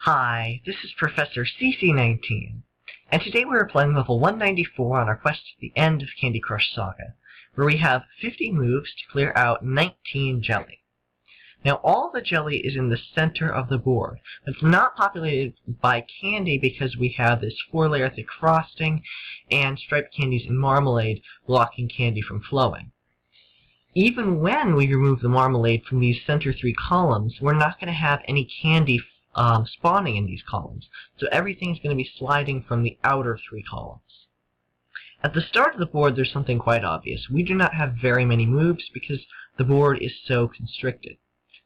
Hi, this is Professor CC19, and today we are playing level 194 on our quest to the end of Candy Crush Saga, where we have 50 moves to clear out 19 jelly. Now all the jelly is in the center of the board. It's not populated by candy because we have this 4-layer thick frosting and striped candies and marmalade blocking candy from flowing. Even when we remove the marmalade from these center 3 columns, we're not going to have any candy spawning in these columns. So everything's going to be sliding from the outer 3 columns. At the start of the board, there's something quite obvious. We do not have very many moves because the board is so constricted.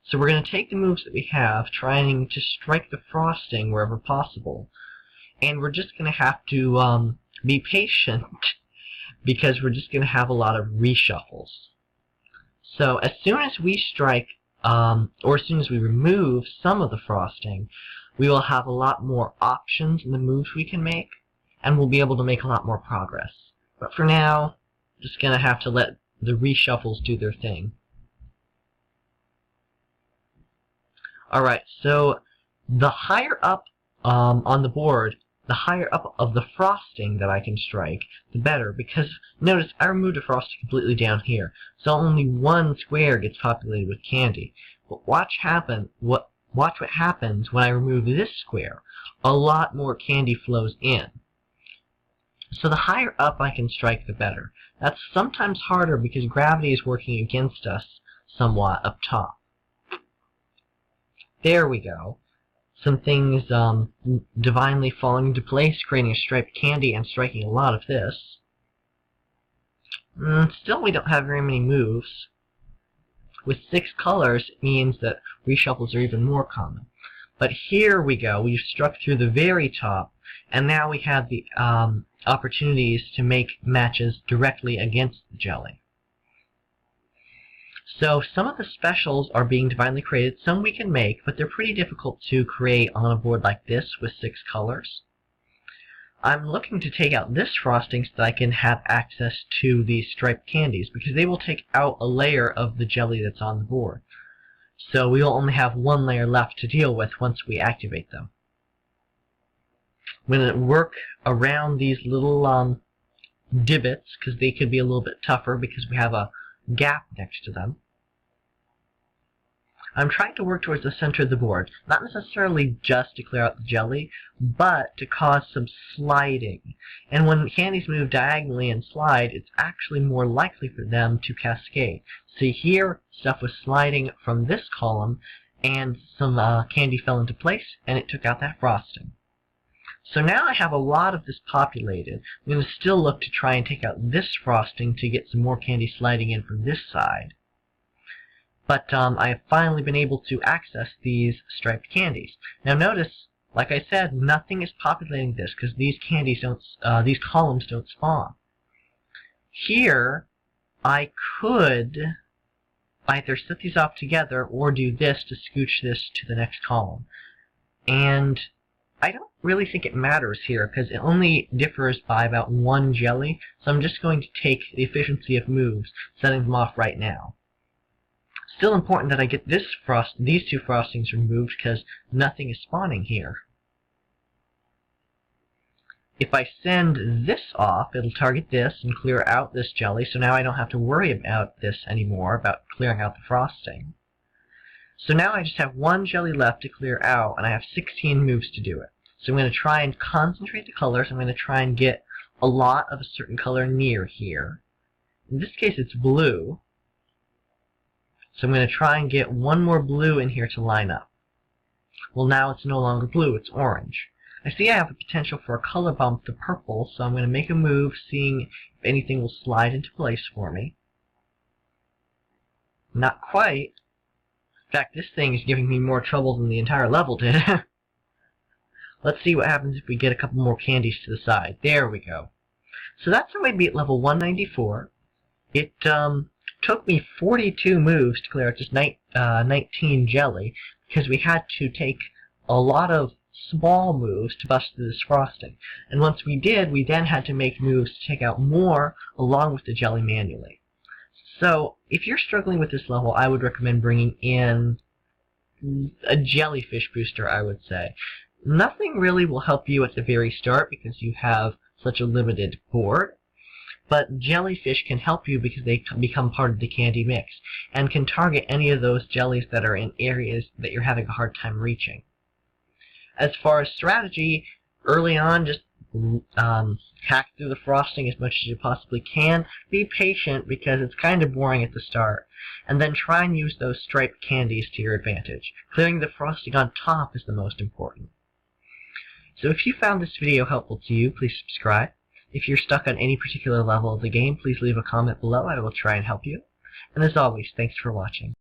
So we're going to take the moves that we have, trying to strike the frosting wherever possible. And we're just going to have to be patient because we're just going to have a lot of reshuffles. So as soon as we strike, or as soon as we remove some of the frosting, we will have a lot more options in the moves we can make, and we'll be able to make a lot more progress. But for now, just going to have to let the reshuffles do their thing. Alright, so the higher up on the board, the higher up of the frosting that I can strike, the better, because notice I removed the frosting completely down here, so only one square gets populated with candy. But watch what happens when I remove this square. A lot more candy flows in. So the higher up I can strike, the better. That's sometimes harder because gravity is working against us somewhat up top. There we go. Some things divinely falling into place, creating a striped candy and striking a lot of this. Still, we don't have very many moves. With 6 colors, it means that reshuffles are even more common. But here we go. We've struck through the very top, and now we have the opportunities to make matches directly against the jelly. So some of the specials are being divinely created. Some we can make, but they're pretty difficult to create on a board like this with 6 colors. I'm looking to take out this frosting so that I can have access to these striped candies, because they will take out a layer of the jelly that's on the board. So we will only have 1 layer left to deal with once we activate them. I'm going to work around these little divots, because they could be a little bit tougher because we have a gap next to them. I'm trying to work towards the center of the board, not necessarily just to clear out the jelly, but to cause some sliding. And when candies move diagonally and slide, it's actually more likely for them to cascade. See here, stuff was sliding from this column, and some candy fell into place, and it took out that frosting. So now I have a lot of this populated. I'm going to still look to try and take out this frosting to get some more candy sliding in from this side. But I have finally been able to access these striped candies. Now notice, like I said, nothing is populating this because these columns don't spawn. Here, I could either set these off together or do this to scooch this to the next column. And I don't really think it matters here because it only differs by about 1 jelly, so I'm just going to take the efficiency of moves, setting them off right now. Still important that I get these 2 frostings removed because nothing is spawning here. If I send this off, it'll target this and clear out this jelly, so now I don't have to worry about this anymore, about clearing out the frosting. So now I just have 1 jelly left to clear out, and I have 16 moves to do it. So I'm going to try and concentrate the colors. I'm going to try and get a lot of a certain color near here. In this case, it's blue. So I'm going to try and get 1 more blue in here to line up. Well, now it's no longer blue, it's orange. I see I have a potential for a color bump to purple, so I'm going to make a move, seeing if anything will slide into place for me. Not quite. In fact, this thing is giving me more trouble than the entire level did. Let's see what happens if we get a couple more candies to the side. There we go. So that's how I beat level 194. It took me 42 moves to clear out just 19 jelly, because we had to take a lot of small moves to bust through this frosting. And once we did, we then had to make moves to take out more along with the jelly manually. So if you're struggling with this level, I would recommend bringing in a jellyfish booster, I would say. Nothing really will help you at the very start because you have such a limited board, but jellyfish can help you because they become part of the candy mix and can target any of those jellies that are in areas that you're having a hard time reaching. As far as strategy, early on, just hack through the frosting as much as you possibly can. Be patient because it's kind of boring at the start. And then try and use those striped candies to your advantage. Clearing the frosting on top is the most important. So if you found this video helpful to you, please subscribe. If you're stuck on any particular level of the game, please leave a comment below. I will try and help you. And as always, thanks for watching.